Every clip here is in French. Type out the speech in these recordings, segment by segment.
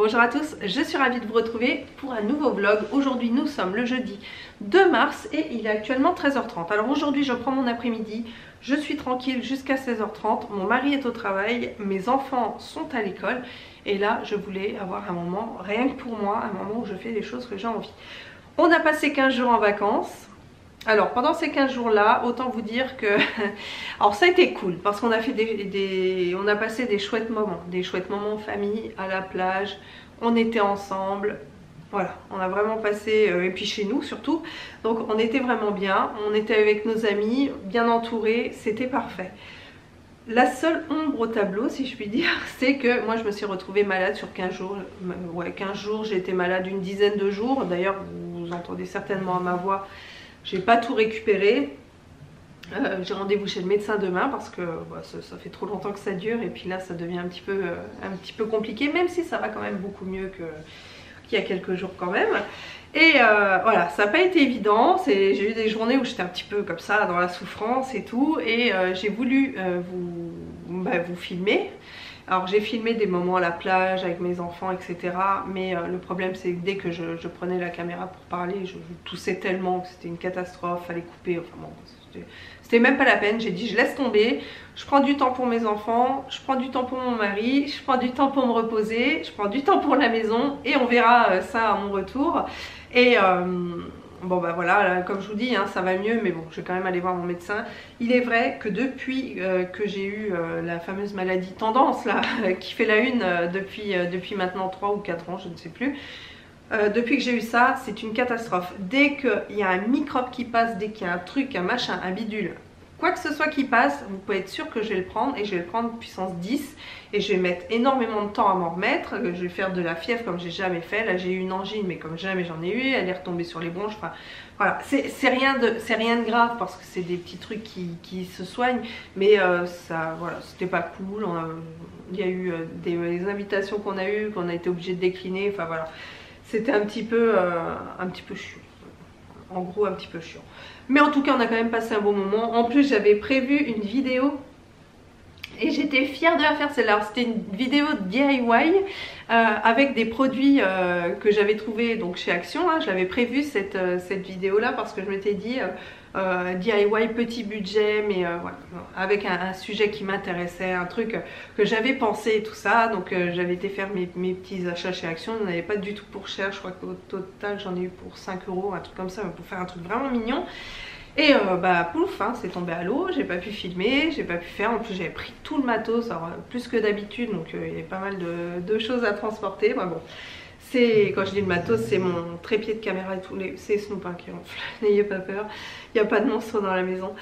Bonjour à tous, je suis ravie de vous retrouver pour un nouveau vlog. Aujourd'hui nous sommes le jeudi 2 mars et il est actuellement 13h30. Alors aujourd'hui je prends mon après-midi, je suis tranquille jusqu'à 16h30, mon mari est au travail, mes enfants sont à l'école et là je voulais avoir un moment rien que pour moi, un moment où je fais les choses que j'ai envie. On a passé 15 jours en vacances. Alors pendant ces 15 jours là, autant vous dire que alors ça a été cool parce qu'on a fait on a passé des chouettes moments en famille, à la plage, on était ensemble, voilà, on a vraiment passé, et puis chez nous surtout, donc on était vraiment bien, on était avec nos amis, bien entourés, c'était parfait. La seule ombre au tableau, si je puis dire, c'est que moi je me suis retrouvée malade sur 15 jours. Ouais, 15 jours, j'ai été malade une dizaine de jours. D'ailleurs, vous entendez certainement à ma voix, j'ai pas tout récupéré. J'ai rendez-vous chez le médecin demain parce que bah, ça fait trop longtemps que ça dure. Et puis là, ça devient un petit peu compliqué, même si ça va quand même beaucoup mieux qu'il y a quelques jours quand même. Et voilà, ça n'a pas été évident, j'ai eu des journées où j'étais un petit peu comme ça dans la souffrance et tout, et j'ai voulu vous filmer. Alors j'ai filmé des moments à la plage avec mes enfants, etc. Mais le problème c'est que dès que je prenais la caméra pour parler, je toussais tellement que c'était une catastrophe, fallait couper, enfin bon, c'était même pas la peine. J'ai dit je laisse tomber, je prends du temps pour mes enfants, je prends du temps pour mon mari, je prends du temps pour me reposer, je prends du temps pour la maison et on verra ça à mon retour. Et bon bah voilà, là, comme je vous dis, hein, ça va mieux, mais bon, je vais quand même aller voir mon médecin. Il est vrai que depuis que j'ai eu la fameuse maladie tendance là, qui fait la une depuis maintenant 3 ou 4 ans, je ne sais plus. Depuis que j'ai eu ça, c'est une catastrophe. Dès qu'il y a un microbe qui passe, dès qu'il y a un truc, un machin, un bidule, quoi que ce soit qui passe, vous pouvez être sûr que je vais le prendre, et je vais le prendre puissance 10 et je vais mettre énormément de temps à m'en remettre. Je vais faire de la fièvre comme j'ai jamais fait. Là j'ai eu une angine mais comme jamais j'en ai eu, elle est retombée sur les bronches. Enfin voilà, c'est rien de grave parce que c'est des petits trucs qui se soignent, mais ça voilà, c'était pas cool. Il y a eu des invitations qu'on a eues, qu'on a été obligé de décliner. Enfin voilà, c'était un petit peu chiant. En gros un petit peu chiant. Mais en tout cas on a quand même passé un bon moment. En plus j'avais prévu une vidéo et j'étais fière de la faire celle-là. C'était une vidéo de DIY avec des produits que j'avais trouvés donc chez Action. Hein. Je l'avais prévu cette vidéo là parce que je m'étais dit DIY petit budget, mais voilà, avec un sujet qui m'intéressait, un truc que j'avais pensé et tout ça. Donc j'avais été faire mes petits achats chez Action. On n'avait pas du tout pour cher, je crois qu'au total j'en ai eu pour 5 €, un truc comme ça, pour faire un truc vraiment mignon. Et bah pouf, hein, c'est tombé à l'eau, j'ai pas pu filmer, j'ai pas pu faire, en plus j'avais pris tout le matos, alors, plus que d'habitude, donc il y avait pas mal de choses à transporter. Bah, bon, quand je dis le matos, c'est mon trépied de caméra et tout, c'est Snoop hein, qui ronfle, n'ayez pas peur, il n'y a pas de monstre dans la maison.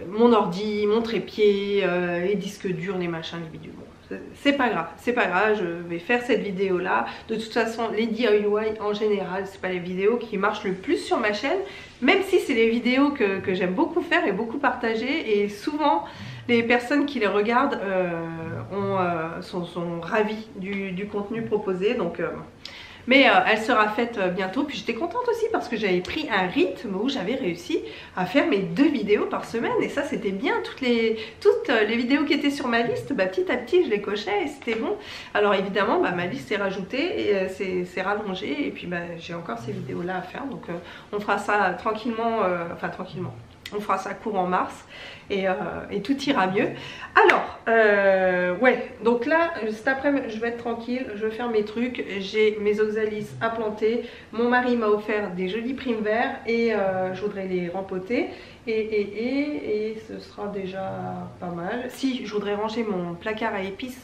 Mon ordi, mon trépied, les disques durs, les machins, les bidules. Bon, c'est pas grave, je vais faire cette vidéo là. De toute façon les DIY en général c'est pas les vidéos qui marchent le plus sur ma chaîne, même si c'est les vidéos que j'aime beaucoup faire et beaucoup partager, et souvent les personnes qui les regardent sont ravies du contenu proposé. Donc mais elle sera faite bientôt. Puis j'étais contente aussi parce que j'avais pris un rythme où j'avais réussi à faire mes 2 vidéos par semaine, et ça c'était bien. Toutes les vidéos qui étaient sur ma liste, bah, petit à petit je les cochais et c'était bon. Alors évidemment bah, ma liste est rajoutée et c'est rallongé, et puis bah, j'ai encore ces vidéos là à faire. Donc on fera ça tranquillement, enfin tranquillement, on fera ça courant mars et tout ira mieux. Alors ouais, donc là cet après-midi je vais être tranquille, je vais faire mes trucs, j'ai mes oxalis à planter, mon mari m'a offert des jolis primes verts et je voudrais les rempoter et ce sera déjà pas mal. Si, je voudrais ranger mon placard à épices,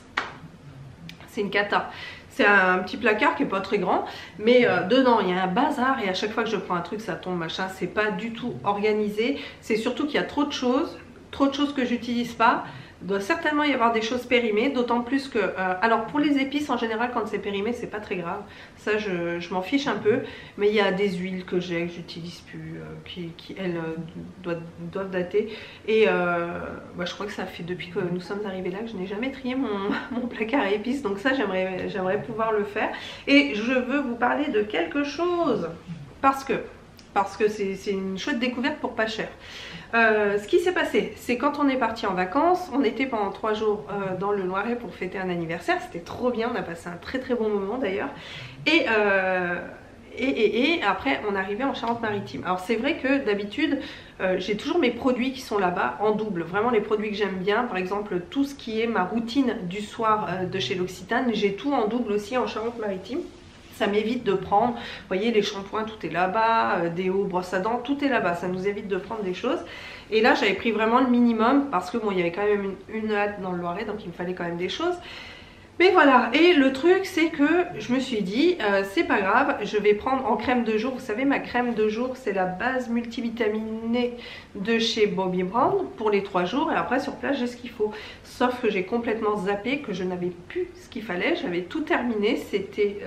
c'est une cata. C'est un petit placard qui est pas très grand, mais dedans il y a un bazar, et à chaque fois que je prends un truc ça tombe machin, c'est pas du tout organisé. C'est surtout qu'il y a trop de choses que j'utilise pas. Il doit certainement y avoir des choses périmées, d'autant plus que alors pour les épices en général quand c'est périmé c'est pas très grave, ça je m'en fiche un peu, mais il y a des huiles que j'utilise plus qui elles doivent dater, et bah, je crois que ça fait depuis que nous sommes arrivés là que je n'ai jamais trié mon placard à épices, donc ça j'aimerais pouvoir le faire. Et je veux vous parler de quelque chose parce que c'est une chouette découverte pour pas cher. Ce qui s'est passé, c'est quand on est parti en vacances, on était pendant 3 jours dans le Loiret pour fêter un anniversaire, c'était trop bien, on a passé un très très bon moment d'ailleurs. Et après on arrivait en Charente-Maritime. Alors c'est vrai que d'habitude j'ai toujours mes produits qui sont là-bas en double, vraiment les produits que j'aime bien, par exemple tout ce qui est ma routine du soir de chez l'Occitane, j'ai tout en double aussi en Charente-Maritime. Ça m'évite de prendre, vous voyez, les shampoings, tout est là-bas, déo, brosse à dents, tout est là-bas, ça nous évite de prendre des choses. Et là j'avais pris vraiment le minimum parce que bon, il y avait quand même une hâte dans le Loiret, donc il me fallait quand même des choses. Mais voilà, et le truc c'est que je me suis dit, c'est pas grave, je vais prendre en crème de jour. Vous savez, ma crème de jour c'est la base multivitaminée de chez Bobbi Brown pour les 3 jours. Et après sur place j'ai ce qu'il faut. Sauf que j'ai complètement zappé, que je n'avais plus ce qu'il fallait. J'avais tout terminé, c'était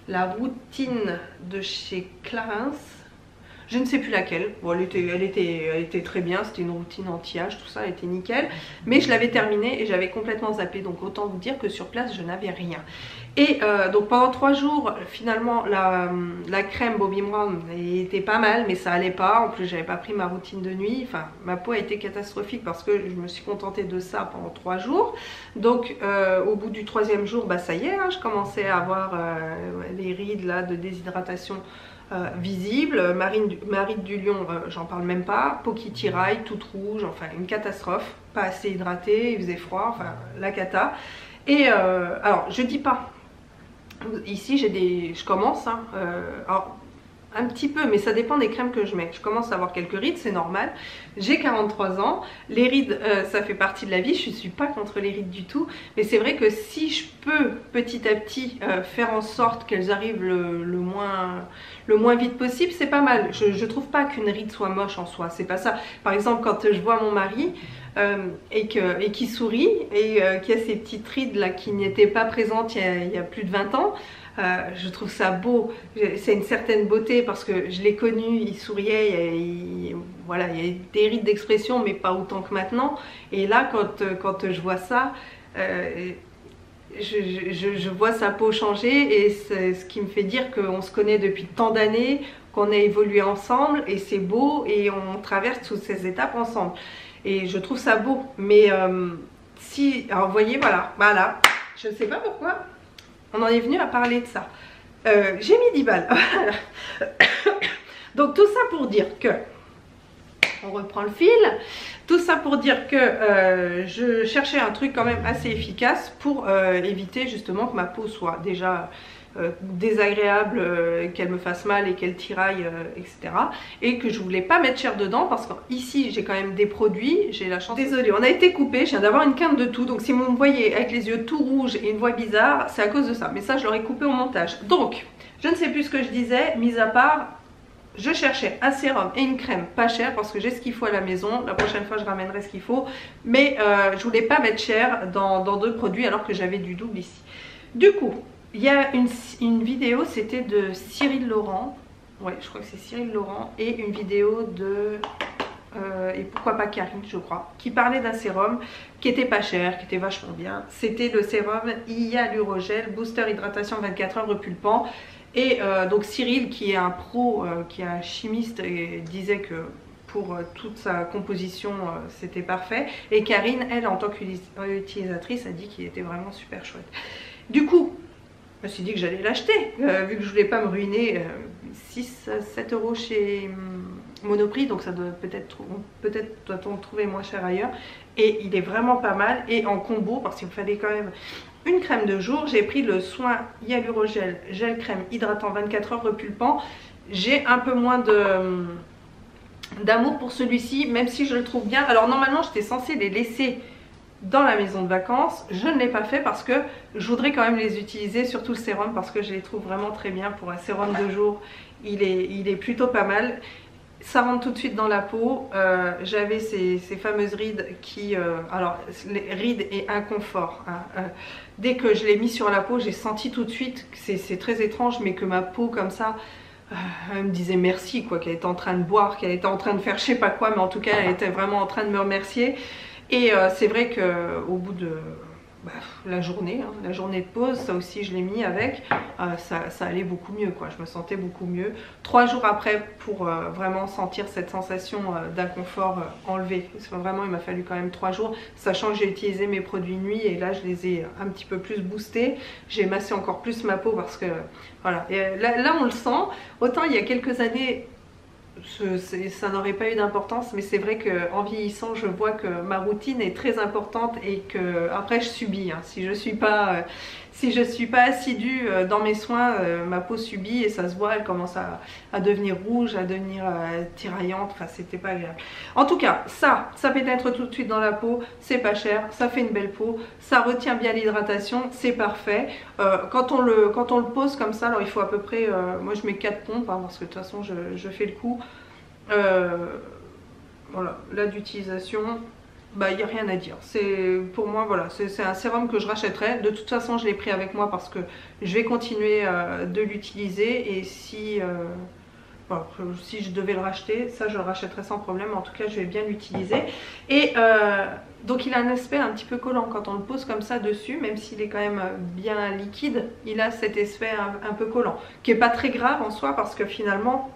la routine de chez Clarins. Je ne sais plus laquelle, bon, elle était très bien, c'était une routine anti-âge, tout ça, elle était nickel. Mais je l'avais terminée et j'avais complètement zappé, donc autant vous dire que sur place je n'avais rien. Et donc pendant 3 jours, finalement la crème Bobbi Brown était pas mal, mais ça allait pas. En plus j'avais pas pris ma routine de nuit, enfin ma peau a été catastrophique parce que je me suis contentée de ça pendant 3 jours. Donc au bout du 3e jour, bah ça y est, hein, je commençais à avoir les rides là de déshydratation visible, Maride du Lion, j'en parle même pas, peau qui tiraille, toute rouge, enfin une catastrophe, pas assez hydratée, il faisait froid, enfin la cata. Et alors je dis pas, ici je commence, hein, alors, un petit peu, mais ça dépend des crèmes que je mets. Je commence à avoir quelques rides, c'est normal. J'ai 43 ans. Les rides, ça fait partie de la vie. Je ne suis pas contre les rides du tout. Mais c'est vrai que si je peux petit à petit faire en sorte qu'elles arrivent le moins vite possible, c'est pas mal. Je ne trouve pas qu'une ride soit moche en soi. C'est pas ça. Par exemple, quand je vois mon mari et qui sourit et qui a ces petites rides là qui n'étaient pas présentes il y a plus de 20 ans, je trouve ça beau, c'est une certaine beauté parce que je l'ai connu, il souriait, voilà, il y a des rides d'expression mais pas autant que maintenant. Et là quand je vois ça, je vois sa peau changer et c'est ce qui me fait dire qu'on se connaît depuis tant d'années, qu'on a évolué ensemble et c'est beau et on traverse toutes ces étapes ensemble. Et je trouve ça beau, mais alors vous voyez, voilà, je ne sais pas pourquoi. On en est venu à parler de ça. J'ai mis 10 balles. Donc tout ça pour dire que, on reprend le fil, tout ça pour dire que je cherchais un truc quand même assez efficace pour éviter justement que ma peau soit déjà désagréable, qu'elle me fasse mal et qu'elle tiraille, etc. Et que je voulais pas mettre cher dedans parce qu'ici j'ai quand même des produits, j'ai la chance. Désolée, on a été coupé, je viens d'avoir une quinte de toux, donc si vous me voyez avec les yeux tout rouges et une voix bizarre, c'est à cause de ça. Mais ça je l'aurais coupé au montage. Donc, je ne sais plus ce que je disais, mis à part, je cherchais un sérum et une crème pas cher parce que j'ai ce qu'il faut à la maison. La prochaine fois je ramènerai ce qu'il faut, mais je voulais pas mettre cher dans d'autres produits alors que j'avais du double ici. Du coup, il y a une vidéo, c'était de Cyril Laurent, ouais je crois que c'est Cyril Laurent, et une vidéo de, et pourquoi pas Karine je crois, qui parlait d'un sérum qui était pas cher, qui était vachement bien. C'était le sérum Hyalurogel Booster Hydratation 24 heures repulpant. Et donc Cyril qui est un pro, qui est un chimiste, et disait que pour toute sa composition c'était parfait. Et Karine, elle en tant qu'utilisatrice, a dit qu'il était vraiment super chouette. Du coup, je me suis dit que j'allais l'acheter, vu que je voulais pas me ruiner. 6-7 € chez Monoprix, donc ça doit peut-être doit-on trouver moins cher ailleurs. Et il est vraiment pas mal, et en combo, parce qu'il me fallait quand même une crème de jour. J'ai pris le Soin Hyalurogel Gel Crème Hydratant 24 heures repulpant. J'ai un peu moins d'amour pour celui-ci, même si je le trouve bien. Alors normalement j'étais censée les laisser dans la maison de vacances, je ne l'ai pas fait parce que je voudrais quand même les utiliser, surtout le sérum, parce que je les trouve vraiment très bien. Pour un sérum de jour, il est plutôt pas mal. Ça rentre tout de suite dans la peau. J'avais ces fameuses rides qui... alors, les rides et inconfort. Hein, dès que je l'ai mis sur la peau, j'ai senti tout de suite, c'est très étrange, mais que ma peau comme ça... elle me disait merci, quoi, qu'elle était en train de boire, qu'elle était en train de faire je sais pas quoi, mais en tout cas elle était vraiment en train de me remercier. Et c'est vrai qu'au bout de bah, la journée, hein, la journée de pause, ça aussi je l'ai mis avec, ça allait beaucoup mieux quoi, je me sentais beaucoup mieux. 3 jours après pour vraiment sentir cette sensation d'inconfort enlevée, vraiment il m'a fallu quand même 3 jours, sachant que j'ai utilisé mes produits nuit et là je les ai un petit peu plus boostés, j'ai massé encore plus ma peau parce que voilà, et là on le sent, autant il y a quelques années ça n'aurait pas eu d'importance, mais c'est vrai qu'en vieillissant je vois que ma routine est très importante et que après je subis, hein. Si je suis pas assidue dans mes soins, ma peau subit et ça se voit, elle commence à devenir rouge, à devenir tiraillante, enfin c'était pas agréable. En tout cas ça pénètre tout de suite dans la peau, c'est pas cher, ça fait une belle peau, ça retient bien l'hydratation, c'est parfait. Quand on le pose comme ça, alors il faut à peu près, moi je mets 4 pompes hein, parce que de toute façon je fais le coup. Voilà, là d'utilisation, bah il n'y a rien à dire. C'est pour moi voilà, c'est un sérum que je rachèterai. De toute façon, je l'ai pris avec moi parce que je vais continuer de l'utiliser et si voilà, si je devais le racheter, ça je le rachèterais sans problème. En tout cas, je vais bien l'utiliser. Et donc il a un aspect un petit peu collant quand on le pose comme ça dessus, même s'il est quand même bien liquide, il a cet effet un peu collant, qui est pas très grave en soi parce que finalement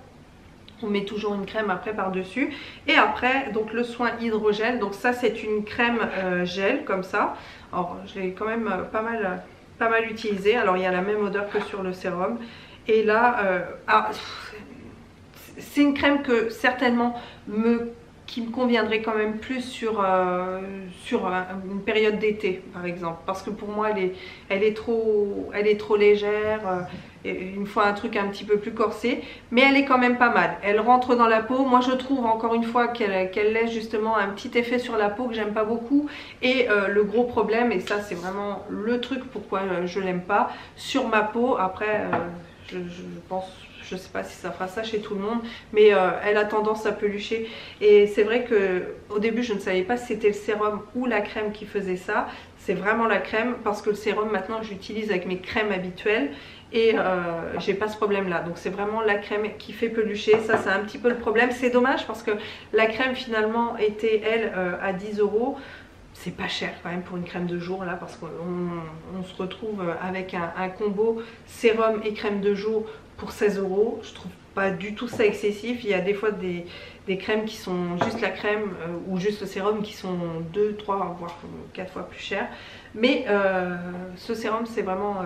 on met toujours une crème après par dessus. Et après donc le soin hydrogel, donc ça c'est une crème gel comme ça. Alors je l'ai quand même pas mal utilisé. Alors il y a la même odeur que sur le sérum. Et là c'est une crème que certainement qui me conviendrait quand même plus sur une période d'été par exemple, parce que pour moi elle est trop légère, il me faut un truc un petit peu plus corsé, mais elle est quand même pas mal, elle rentre dans la peau. Moi je trouve encore une fois qu'elle laisse justement un petit effet sur la peau que j'aime pas beaucoup. Et le gros problème, et ça c'est vraiment le truc pourquoi je l'aime pas sur ma peau, après je pense, je sais pas si ça fera ça chez tout le monde, mais elle a tendance à pelucher. Et c'est vrai que au début je ne savais pas si c'était le sérum ou la crème qui faisait ça. C'est vraiment la crème parce que le sérum maintenant j'utilise avec mes crèmes habituelles et j'ai pas ce problème là. Donc c'est vraiment la crème qui fait pelucher. Ça c'est un petit peu le problème. C'est dommage parce que la crème finalement était elle à 10 €. C'est pas cher quand même pour une crème de jour là, parce qu'on se retrouve avec un combo sérum et crème de jour pour 16 €. Je trouve pas du tout ça excessif. Il y a des fois des crèmes qui sont juste la crème ou juste le sérum qui sont 2, 3 voire 4 fois plus cher. Mais ce sérum c'est vraiment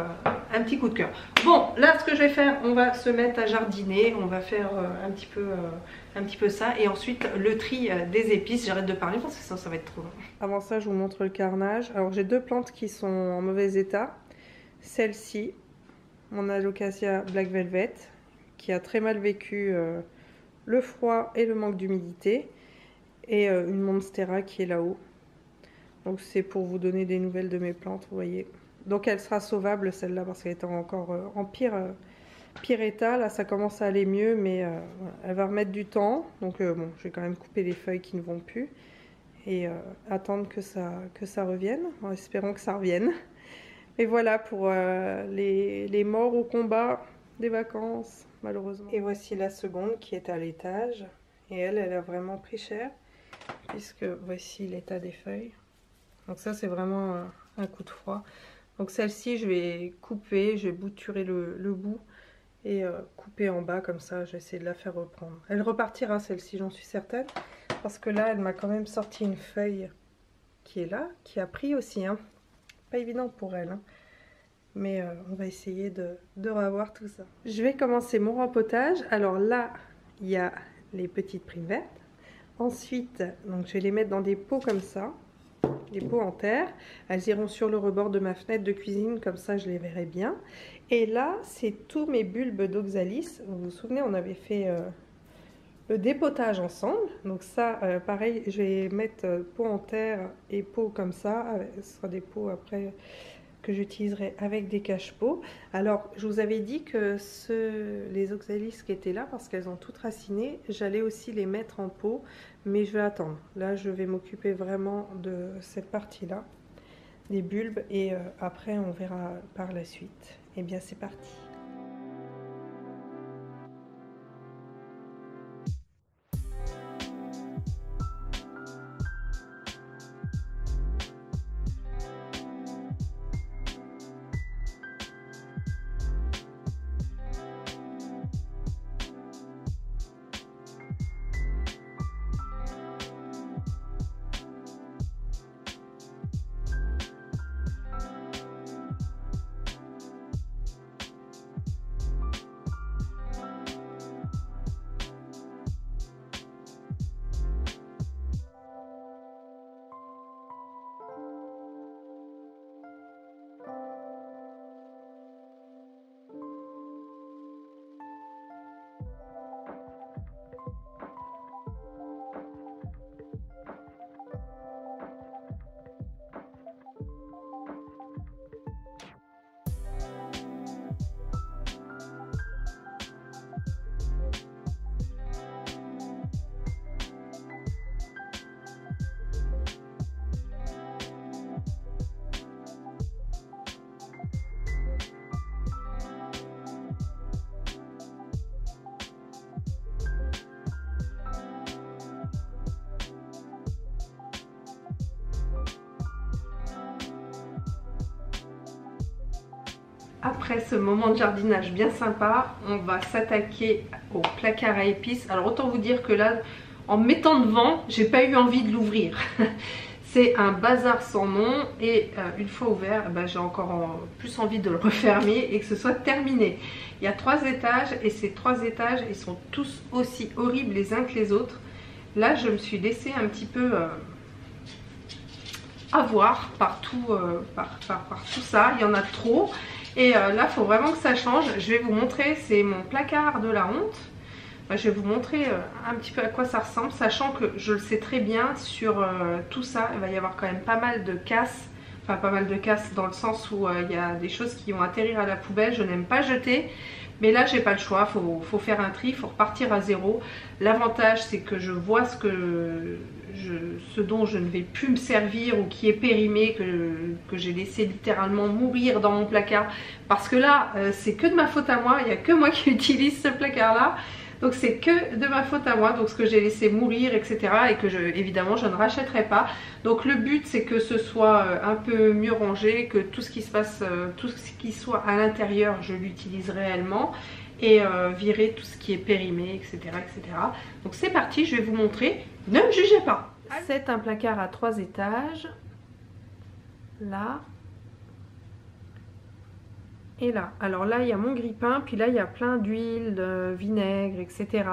un petit coup de cœur. Bon là ce que je vais faire, on va se mettre à jardiner, on va faire un petit peu ça, et ensuite le tri des épices. J'arrête de parler parce que sinon ça va être trop long. Avant ça je vous montre le carnage. Alors j'ai 2 plantes qui sont en mauvais état. Celle-ci, mon Alocasia Black Velvet, qui a très mal vécu le froid et le manque d'humidité, et une Monstera qui est là-haut. Donc c'est pour vous donner des nouvelles de mes plantes, vous voyez. Donc elle sera sauvable celle-là parce qu'elle était encore en pire état. Là ça commence à aller mieux, mais elle va remettre du temps. Donc bon, je vais quand même couper les feuilles qui ne vont plus et attendre que ça revienne, en espérant que ça revienne. Et voilà pour les morts au combat des vacances, malheureusement. Et voici la seconde qui est à l'étage. Et elle a vraiment pris cher, puisque voici l'état des feuilles. Donc ça c'est vraiment un coup de froid. Donc celle-ci je vais couper, je vais bouturer le bout et couper en bas comme ça. Je vais essayer de la faire reprendre. Elle repartira celle-ci, j'en suis certaine, parce que là elle m'a quand même sorti une feuille qui est là, qui a pris aussi, hein. Pas évident pour elle, hein. Mais on va essayer de revoir tout ça. Je vais commencer mon rempotage. Alors là il y a les petites primes vertes. Ensuite donc je vais les mettre dans des pots comme ça, des pots en terre. Elles iront sur le rebord de ma fenêtre de cuisine, comme ça je les verrai bien. Et là c'est tous mes bulbes d'oxalis. Vous vous souvenez, on avait fait le dépotage ensemble. Donc ça pareil, je vais mettre pot en terre et pot comme ça. Ce sera des pots après que j'utiliserai avec des cache-pots. Alors je vous avais dit que les oxalis qui étaient là, parce qu'elles ont toutes raciné, j'allais aussi les mettre en pot, mais je vais attendre. Là je vais m'occuper vraiment de cette partie là des bulbes, et après on verra par la suite. Et bien c'est parti. après ce moment de jardinage bien sympa, on va s'attaquer au placard à épices. Alors autant vous dire que là, en me mettant devant, j'ai pas eu envie de l'ouvrir. C'est un bazar sans nom et une fois ouvert, j'ai encore plus envie de le refermer et que ce soit terminé. Il y a 3 étages et ces 3 étages, ils sont tous aussi horribles les uns que les autres. Là, je me suis laissée un petit peu avoir par tout ça. Il y en a trop. Et là, il faut vraiment que ça change. Je vais vous montrer, c'est mon placard de la honte. Je vais vous montrer un petit peu à quoi ça ressemble, sachant que je le sais très bien sur tout ça, il va y avoir quand même pas mal de casse. Enfin pas mal de casse dans le sens où il y a des choses qui vont atterrir à la poubelle, je n'aime pas jeter. Mais là j'ai pas le choix, faut faire un tri, il faut repartir à zéro. L'avantage c'est que je vois ce dont je ne vais plus me servir ou qui est périmé, que j'ai laissé littéralement mourir dans mon placard. Parce que là c'est que de ma faute à moi, il n'y a que moi qui utilise ce placard là. Donc c'est que de ma faute à moi, donc ce que j'ai laissé mourir, etc. Et que évidemment je ne rachèterai pas. Donc le but c'est que ce soit un peu mieux rangé, que tout ce qui se passe, tout ce qui soit à l'intérieur, je l'utilise réellement. Et virer tout ce qui est périmé, etc. etc. Donc c'est parti, je vais vous montrer. Ne me jugez pas. C'est un placard à 3 étages. Là. Et là, alors là il y a mon grille-pain, puis là il y a plein d'huile, de vinaigre, etc.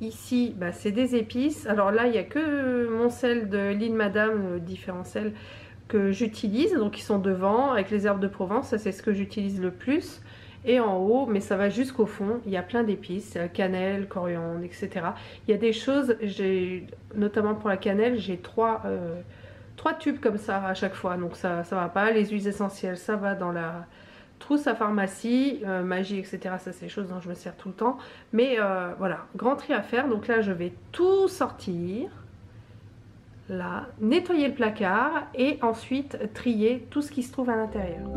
Ici c'est des épices. Alors là il n'y a que mon sel de l'île Madame, différents sels que j'utilise, donc ils sont devant avec les herbes de Provence, ça c'est ce que j'utilise le plus. Et en haut, mais ça va jusqu'au fond, il y a plein d'épices, cannelle, coriandre, etc. Il y a des choses, notamment pour la cannelle, j'ai 3 tubes comme ça à chaque fois, donc ça va pas. Les huiles essentielles, ça va dans la trousse à pharmacie, magie, etc. Ça c'est des choses dont je me sers tout le temps. Mais voilà, grand tri à faire. Donc là je vais tout sortir. Là, nettoyer le placard et ensuite trier tout ce qui se trouve à l'intérieur.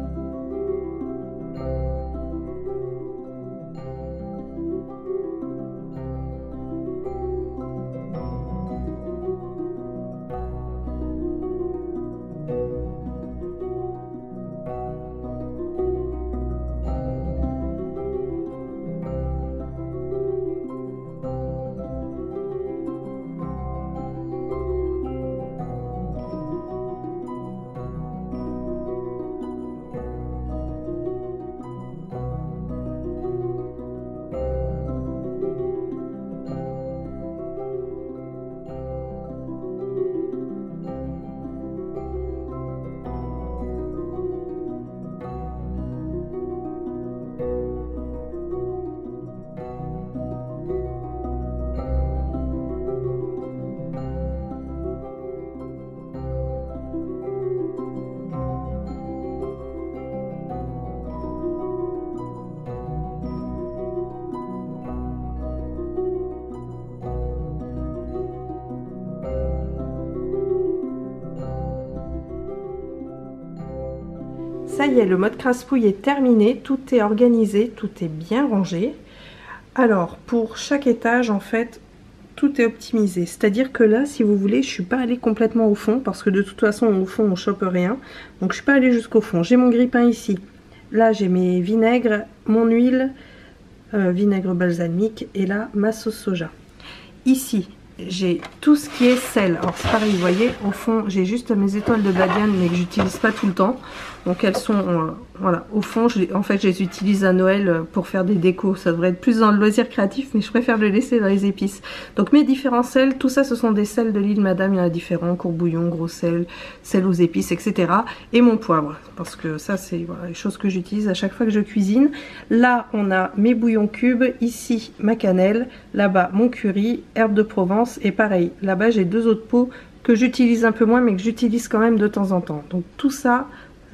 Ça y est, le mode crasse-pouille est terminé, tout est organisé, tout est bien rangé. Alors, pour chaque étage, en fait, tout est optimisé. C'est-à-dire que là, si vous voulez, je ne suis pas allée complètement au fond, parce que de toute façon, au fond, on ne chope rien. Donc, je ne suis pas allée jusqu'au fond. J'ai mon grille-pain ici. Là, j'ai mes vinaigres, mon huile, vinaigre balsamique, et là, ma sauce soja. Ici, j'ai tout ce qui est sel. Alors c'est pareil, vous voyez, au fond j'ai juste mes étoiles de badiane mais que j'utilise pas tout le temps. Donc elles sont, voilà, au fond en fait je les utilise à Noël pour faire des décos. Ça devrait être plus dans le loisir créatif mais je préfère le laisser dans les épices. Donc mes différents sels, tout ça ce sont des sels de l'île Madame, il y en a différents, courbouillon, gros sel, sel aux épices, etc. Et mon poivre, parce que ça c'est voilà, les choses que j'utilise à chaque fois que je cuisine. Là on a mes bouillons cubes, ici ma cannelle, là-bas mon curry, herbes de Provence et pareil, là-bas j'ai 2 autres pots que j'utilise un peu moins mais que j'utilise quand même de temps en temps. Donc tout ça,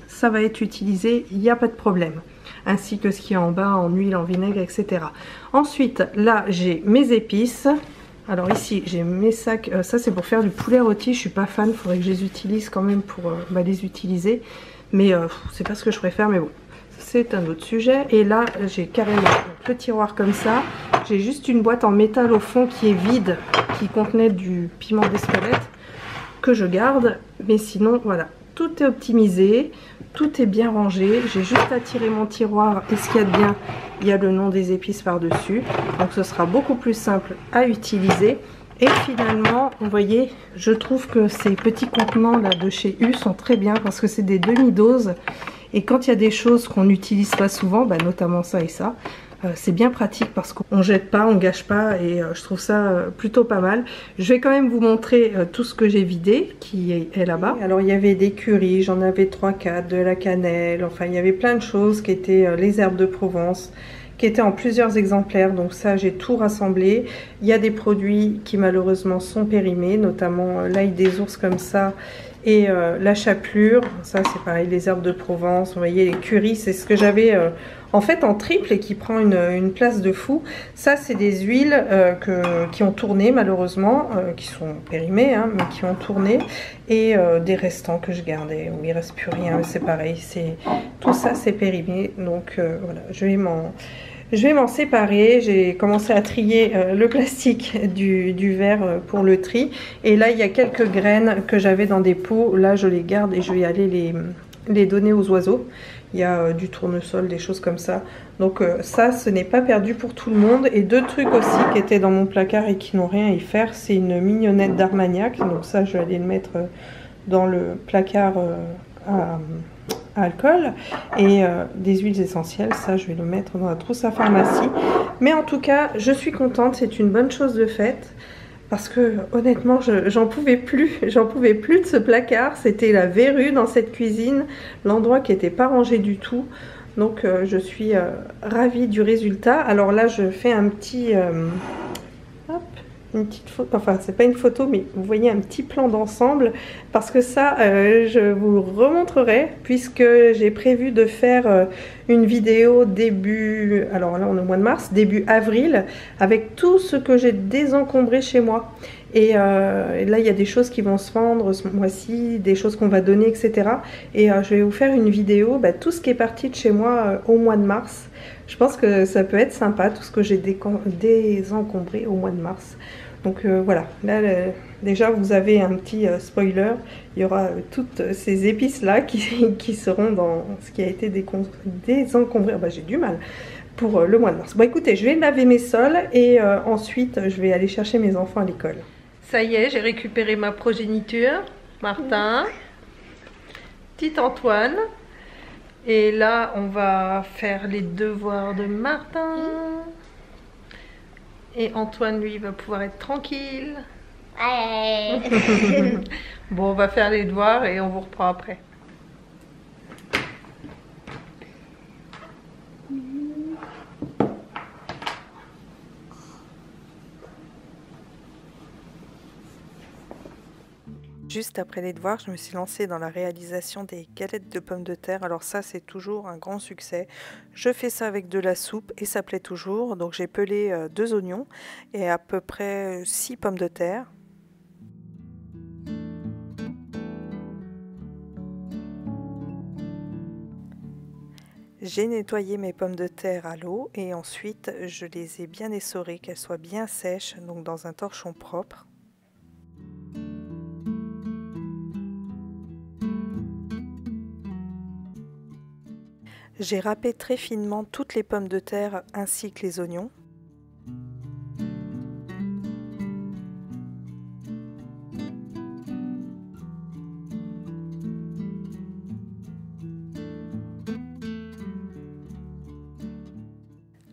ça va être utilisé, il n'y a pas de problème. Ainsi que ce qui est en bas, en huile, en vinaigre, etc. Ensuite, là, j'ai mes épices. Alors ici, j'ai mes sacs. Ça, c'est pour faire du poulet rôti. Je suis pas fan, il faudrait que je les utilise quand même pour les utiliser. Mais c'est pas ce que je préfère, mais bon. C'est un autre sujet. Et là, j'ai carrément le tiroir comme ça. J'ai juste une boîte en métal au fond qui est vide, qui contenait du piment d'Espelette, que je garde. Mais sinon, voilà. tout est optimisé, tout est bien rangé. J'ai juste à tirer mon tiroir et ce qu'il y a de bien, il y a le nom des épices par-dessus. Donc ce sera beaucoup plus simple à utiliser. Et finalement, vous voyez, je trouve que ces petits contenants là de chez U sont très bien parce que c'est des demi-doses. Et quand il y a des choses qu'on n'utilise pas souvent, bah, notamment ça et ça, c'est bien pratique parce qu'on jette pas, on gâche pas et je trouve ça plutôt pas mal. Je vais quand même vous montrer tout ce que j'ai vidé qui est là-bas. Alors il y avait des currys, j'en avais 3-4, de la cannelle, enfin il y avait plein de choses qui étaient les herbes de Provence, qui étaient en plusieurs exemplaires, donc ça j'ai tout rassemblé. Il y a des produits qui malheureusement sont périmés, notamment l'ail des ours comme ça et la chapelure, ça c'est pareil, les herbes de Provence, vous voyez les currys, c'est ce que j'avais en fait en triple et qui prend une place de fou. Ça c'est des huiles qui ont tourné malheureusement, qui sont périmées, hein, mais qui ont tourné, et des restants que je gardais, où il ne reste plus rien, c'est pareil, tout ça c'est périmé, donc voilà, je vais m'en séparer. J'ai commencé à trier le plastique du verre pour le tri. Et là, il y a quelques graines que j'avais dans des pots. Là, je les garde et je vais aller les donner aux oiseaux. Il y a du tournesol, des choses comme ça. Donc ça, ce n'est pas perdu pour tout le monde. Et deux trucs aussi qui étaient dans mon placard et qui n'ont rien à y faire. C'est une mignonnette d'Armagnac. Donc ça, je vais aller le mettre dans le placard à alcool, et des huiles essentielles, ça je vais le mettre dans la trousse à pharmacie. Mais en tout cas je suis contente, c'est une bonne chose de faite parce que honnêtement j'en pouvais plus de ce placard. C'était la verrue dans cette cuisine, l'endroit qui n'était pas rangé du tout. Donc je suis ravie du résultat. Alors là je fais un petit hop, une petite photo, enfin c'est pas une photo mais vous voyez un petit plan d'ensemble parce que ça je vous le remontrerai puisque j'ai prévu de faire une vidéo début, alors là on est au mois de mars, début avril, avec tout ce que j'ai désencombré chez moi. Et là il y a des choses qui vont se vendre ce mois-ci, des choses qu'on va donner, etc. Et je vais vous faire une vidéo, tout ce qui est parti de chez moi au mois de mars. Je pense que ça peut être sympa, tout ce que j'ai désencombré au mois de mars. Donc voilà, là déjà vous avez un petit spoiler, il y aura toutes ces épices là qui seront dans ce qui a été désencombré. J'ai du mal pour le mois de mars. Bon écoutez, je vais laver mes sols et ensuite je vais aller chercher mes enfants à l'école. Ça y est, j'ai récupéré ma progéniture, Martin, petit Antoine. Et là, on va faire les devoirs de Martin. Et Antoine, lui, va pouvoir être tranquille. Bon, on va faire les devoirs et on vous reprend après. Juste après les devoirs, je me suis lancée dans la réalisation des galettes de pommes de terre. Alors ça, c'est toujours un grand succès. Je fais ça avec de la soupe et ça plaît toujours. Donc j'ai pelé 2 oignons et à peu près 6 pommes de terre. J'ai nettoyé mes pommes de terre à l'eau et ensuite je les ai bien essorées, qu'elles soient bien sèches, donc dans un torchon propre. J'ai râpé très finement toutes les pommes de terre ainsi que les oignons.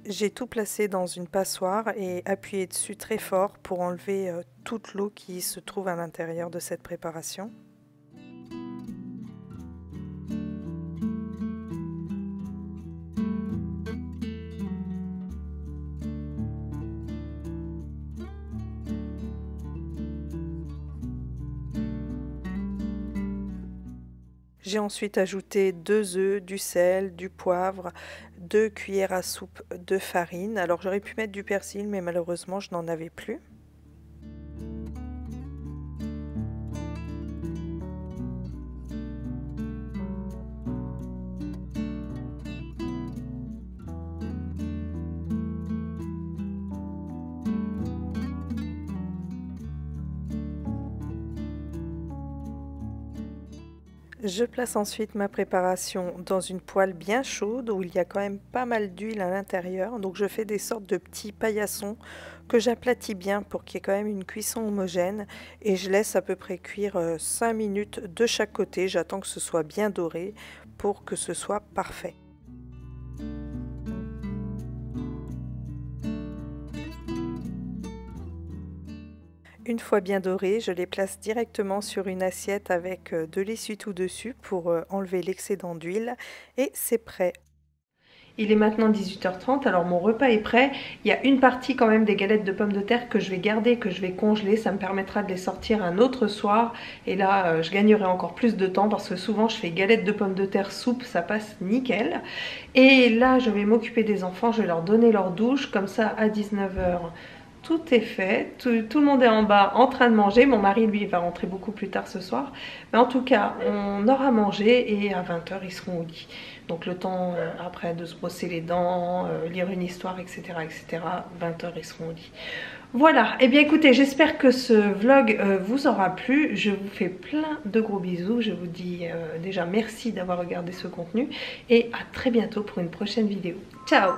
J'ai tout placé dans une passoire et appuyé dessus très fort pour enlever toute l'eau qui se trouve à l'intérieur de cette préparation. J'ai ensuite ajouté 2 œufs, du sel, du poivre, 2 cuillères à soupe de farine. Alors j'aurais pu mettre du persil mais malheureusement je n'en avais plus. Je place ensuite ma préparation dans une poêle bien chaude où il y a quand même pas mal d'huile à l'intérieur. Donc je fais des sortes de petits paillassons que j'aplatis bien pour qu'il y ait quand même une cuisson homogène. Et je laisse à peu près cuire 5 minutes de chaque côté. J'attends que ce soit bien doré pour que ce soit parfait. Une fois bien dorés, je les place directement sur une assiette avec de l'essuie-tout dessus pour enlever l'excédent d'huile et c'est prêt. Il est maintenant 18h30, alors mon repas est prêt. Il y a une partie quand même des galettes de pommes de terre que je vais garder, que je vais congeler. Ça me permettra de les sortir un autre soir. Et là, je gagnerai encore plus de temps parce que souvent je fais galettes de pommes de terre soupe, ça passe nickel. Et là, je vais m'occuper des enfants, je vais leur donner leur douche. Comme ça, à 19h, tout est fait, tout le monde est en bas en train de manger. Mon mari, lui, va rentrer beaucoup plus tard ce soir. Mais en tout cas, on aura mangé et à 20h, ils seront au lit. Donc le temps après de se brosser les dents, lire une histoire, etc. etc. 20h, ils seront au lit. Voilà, et bien écoutez, j'espère que ce vlog vous aura plu. Je vous fais plein de gros bisous. Je vous dis déjà merci d'avoir regardé ce contenu. Et à très bientôt pour une prochaine vidéo. Ciao!